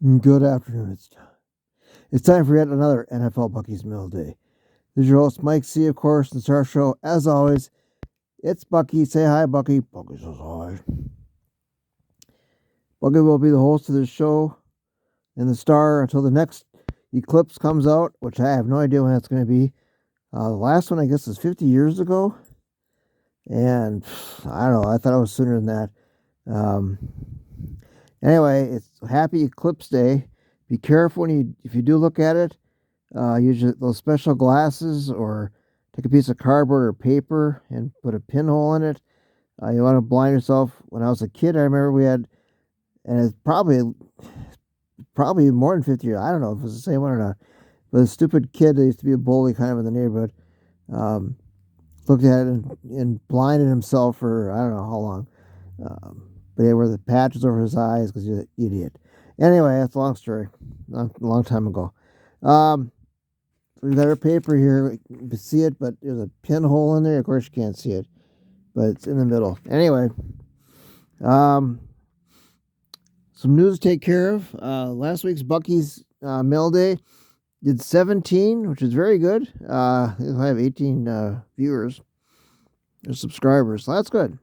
Good afternoon. It's time for yet another NFL Bucky's Mill Day. This is your host, Mike C., of course, and it's our show. As always, it's Bucky. Say hi, Bucky. Bucky says hi. Bucky will be the host of this show and the star until the next Eclipse comes out, which I have no idea when that's going to be. The last one, I guess, is 50 years ago. And I don't know. I thought it was sooner than that. Um, anyway, it's Happy Eclipse Day. Be careful if you do look at it. Use those special glasses or take a piece of cardboard or paper and put a pinhole in it. You want to blind yourself. When I was a kid, I remember we had, and it's probably more than 50 years. I don't know if it's the same one or not. But a stupid kid that used to be a bully kind of in the neighborhood um, looked at it and blinded himself for I don't know how long. But he wore the patches over his eyes because he's an idiot. Anyway, that's a long story. A long time ago. Um, We've got our paper here. You can see it, but there's a pinhole in there. Of course, you can't see it, but it's in the middle. Anyway, um, some news to take care of. Last week's Bucky's Mail Day did 17, which is very good. I have 18 viewers or subscribers, so that's good.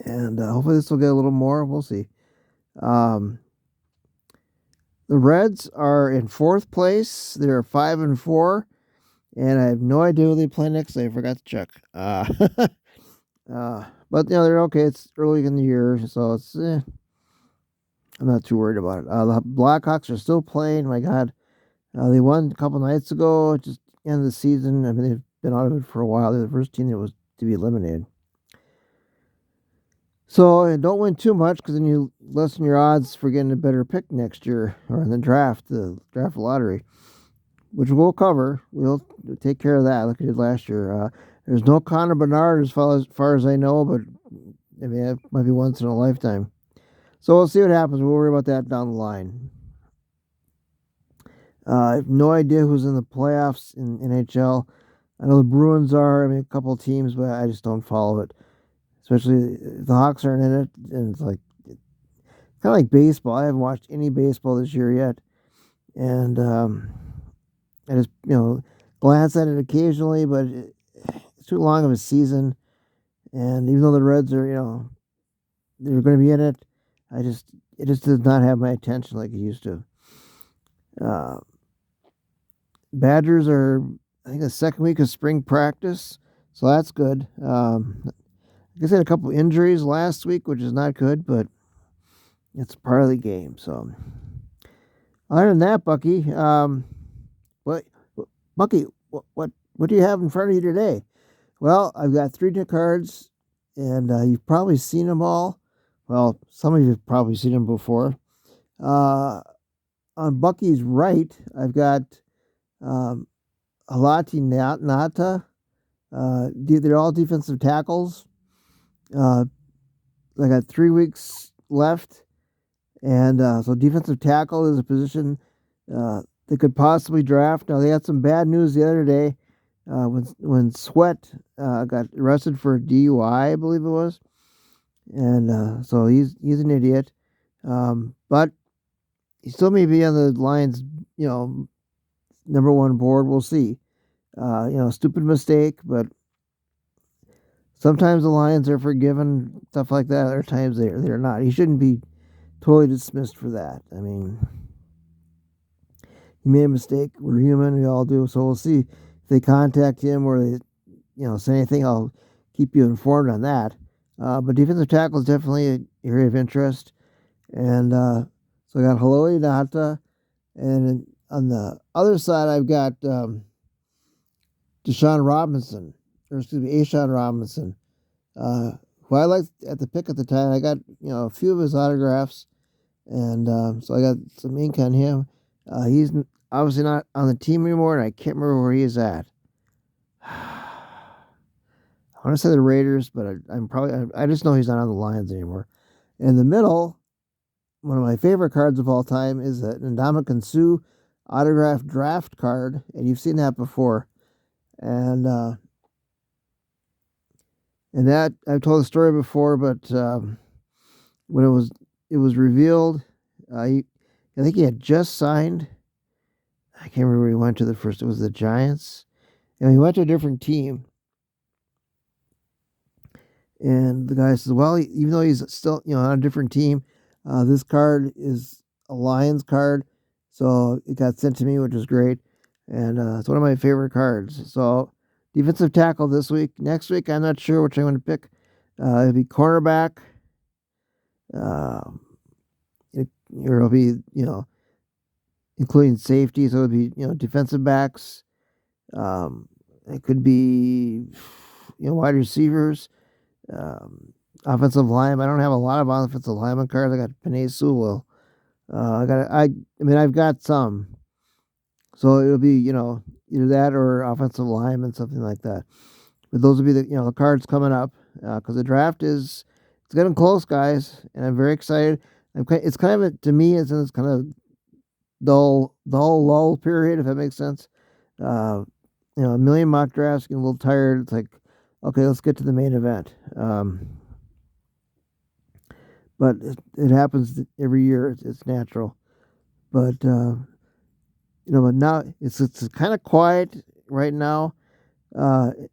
And hopefully this will get a little more. We'll see. Um, the Reds are in fourth place. They're 5-4. And I have no idea who they play next. I forgot to check. But they're okay. It's early in the year, so I'm not too worried about it. The Blackhawks are still playing. My God, they won a couple nights ago. Just end of the season. I mean, they've been out of it for a while. They're the first team that was to be eliminated. So don't win too much because then you lessen your odds for getting a better pick next year or in the draft lottery, which we'll cover. We'll take care of that like we did last year. There's no Connor Bernard as far as I know, but I mean, it might be once in a lifetime. So we'll see what happens. We'll worry about that down the line. I have no idea who's in the playoffs in NHL. I know the Bruins are. I mean, a couple of teams, but I just don't follow it. Especially if the Hawks aren't in it, and it's like kind of like baseball. I haven't watched any baseball this year yet, and I just glance at it occasionally, but it's too long of a season. And even though the Reds are they're going to be in it, it just does not have my attention like it used to. Uh, Badgers are I think the second week of spring practice, so that's good. I guess I had a couple injuries last week, which is not good, but it's part of the game. So other than that, Bucky, what Bucky, what do you have in front of you today? Well, I've got 3 new cards, and you've probably seen them all. Well, some of you have probably seen them before. On Bucky's right, I've got Halati Nata. They're all defensive tackles. I got 3 weeks left, and so defensive tackle is a position they could possibly draft. Now, they had some bad news the other day when Sweat got arrested for DUI, I believe it was, and so he's an idiot, but he still may be on the Lions, number 1 board. We'll see. Stupid mistake, but sometimes the Lions are forgiven, stuff like that. Other times they're not. He shouldn't be totally dismissed for that. I mean, he made a mistake. We're human. We all do. So we'll see if they contact him or they, say anything. I'll keep you informed on that. But defensive tackle is definitely an area of interest. And so I got Haloti Nata. And on the other side, I've got Ashawn Robinson, who I liked at the pick at the time. I got a few of his autographs, and so I got some ink on him. He's obviously not on the team anymore, and I can't remember where he is at. I want to say the Raiders, but I just know he's not on the Lions anymore. In the middle, one of my favorite cards of all time is an Ndamukong Suh autographed draft card, and you've seen that before. And that I've told the story before, but when it was revealed, I think he had just signed. I can't remember where he went to the first. It was the Giants, and he went to a different team. And the guy says, "Well, even though he's still on a different team, this card is a Lions card, so it got sent to me, which is great, and it's one of my favorite cards." So, defensive tackle this week. Next week, I'm not sure which I'm going to pick. It'll be cornerback. Um, or it'll be including safety, so it'll be defensive backs. It could be wide receivers. Offensive line. I don't have a lot of offensive lineman cards. I got Penei Sewell. I've got some. So it'll be, either that or offensive lineman, something like that. But those will be the cards coming up because the draft it's getting close, guys, and I'm very excited. It's kind of to me, it's kind of dull lull period, if that makes sense. A million mock drafts, getting a little tired. It's like, okay, let's get to the main event. But it happens every year. It's natural. But but now it's kind of quiet right now. In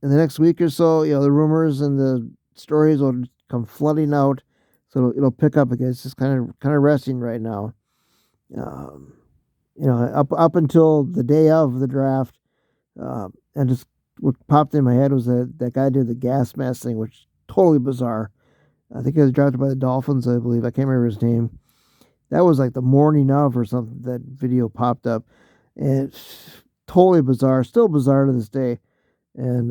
the next week or so, the rumors and the stories will come flooding out, so it'll pick up again. It's just kind of resting right now. Up until the day of the draft, and just what popped in my head was that guy did the gas mask thing, which is totally bizarre. I think he was drafted by the Dolphins, I believe. I can't remember his name. That was like the morning of or something. That video popped up, and it's totally bizarre. Still bizarre to this day. And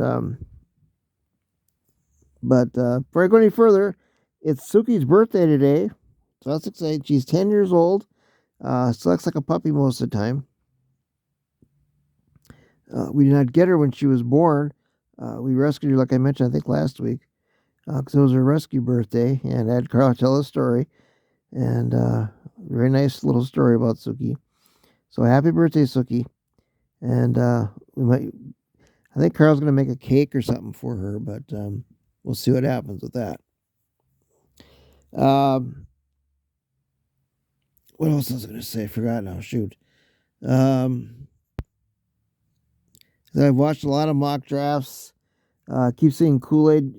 but before I go any further, it's Suki's birthday today, so that's exciting. She's 10 years old. Still acts like a puppy most of the time. We did not get her when she was born. We rescued her, like I mentioned, I think last week, because it was her rescue birthday, and I had Carl tell a story, and very nice little story about Suki. So happy birthday, Suki! And I think Carl's going to make a cake or something for her, but we'll see what happens with that. What else was I going to say? I forgot now. Shoot. I've watched a lot of mock drafts. Keep seeing Kool-Aid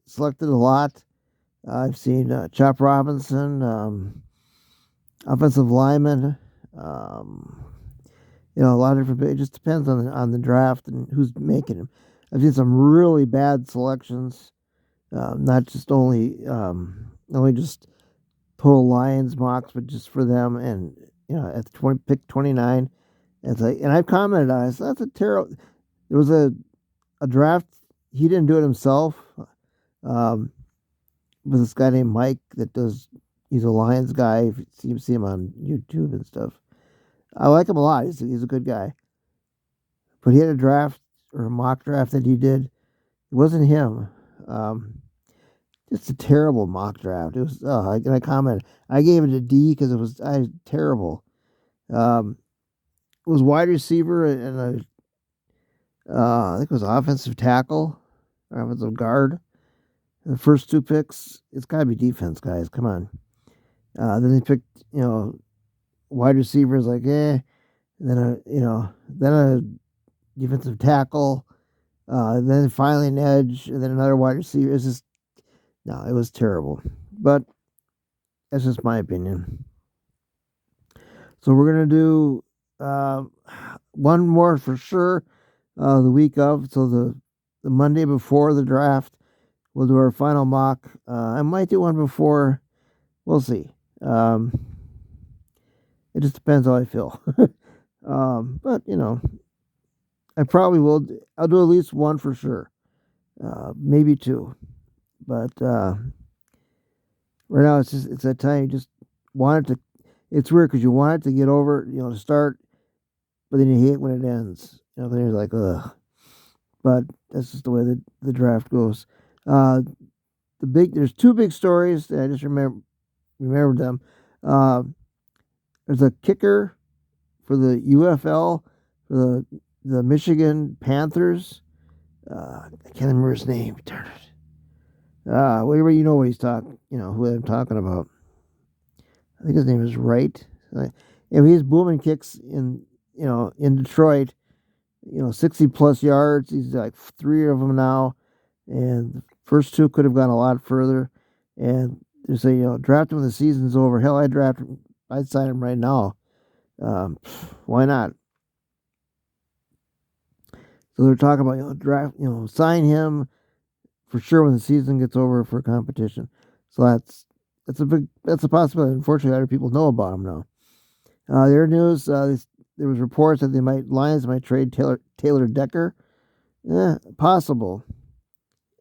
selected a lot. I've seen Chop Robinson, offensive lineman. A lot of different. It just depends on the draft and who's making them. I've seen some really bad selections. Not just only just total Lions mocks, but just for them. And at the pick 29, it's like, and I've commented on it. So that's a terrible. There was a draft. He didn't do it himself. With this guy named Mike that does. He's a Lions guy. You see him on YouTube and stuff. I like him a lot. He's a good guy. But he had a draft or a mock draft that he did. It wasn't him. Just a terrible mock draft. It was. I commented. I gave it a D because it was terrible. It was wide receiver and I think it was offensive tackle, or offensive guard. The first two picks, it's got to be defense, guys. Come on. Then they picked, wide receivers like And then a defensive tackle. Then finally an edge, and then another wide receiver. It's just no, it was terrible. But that's just my opinion. So we're gonna do one more for sure. The week of, so the Monday before the draft, we'll do our final mock. I might do one before. We'll see. It just depends how I feel. But I probably will. I'll do at least one for sure. Maybe two. But right now it's that time you just want it to. It's weird because you want it to get over, to start, but then you hate when it ends. Then you're like, ugh. But that's just the way the draft goes. There's two big stories. I just remembered them. There's a kicker for the UFL for the Michigan Panthers. I can't remember his name. Darn it. Whatever, you know what he's talking. Who I'm talking about. I think his name is Wright. If he's booming kicks in Detroit, 60 plus yards. He's like three of them now, and the first two could have gone a lot further. And they say, draft him when the season's over. Hell, I'd draft him. I'd sign him right now. Um, why not? So they're talking about draft, sign him for sure when the season gets over for competition. So that's a possibility. Unfortunately, other people know about him now. Their news, there was reports that Lions might trade Taylor Decker. Possible.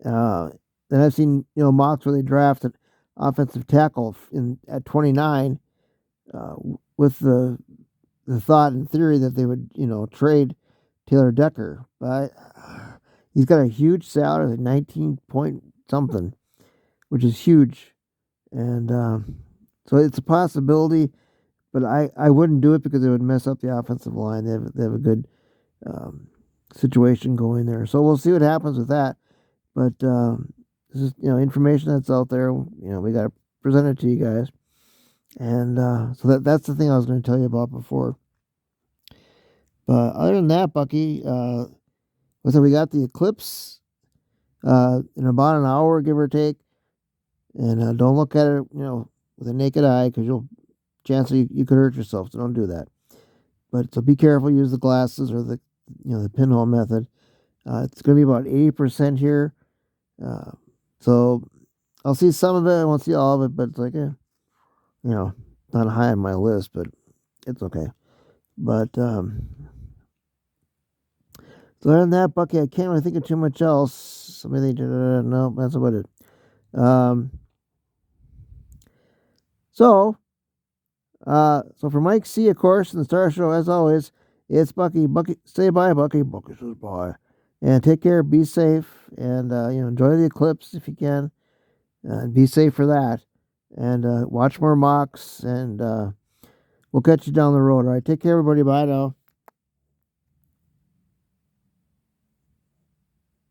Then I've seen mocks where they drafted offensive tackle at 29, with the thought and theory that they would trade Taylor Decker, but he's got a huge salary, like 19 point something, which is huge, and so it's a possibility. But I wouldn't do it because it would mess up the offensive line. They have a good um, situation going there, so we'll see what happens with that. But this is information that's out there. We got to present it to you guys, and so that's the thing I was going to tell you about before. But other than that, Bucky, so we got the Eclipse in about an hour, give or take, and don't look at it with a naked eye because you could hurt yourself. So don't do that. But so be careful. Use the glasses or the pinhole method. It's going to be about 80% here. So I'll see some of it. I won't see all of it, but it's like, not high on my list, but it's okay. But so other than that, Bucky, I can't really think of too much else. No, that's about it. So for Mike C, of course, in the Star Show, as always, it's Bucky. Bucky, say bye, Bucky. Bucky says bye. And take care, be safe, and enjoy the eclipse if you can. And be safe for that. And watch more mocks, and we'll catch you down the road. All right, take care, everybody. Bye now.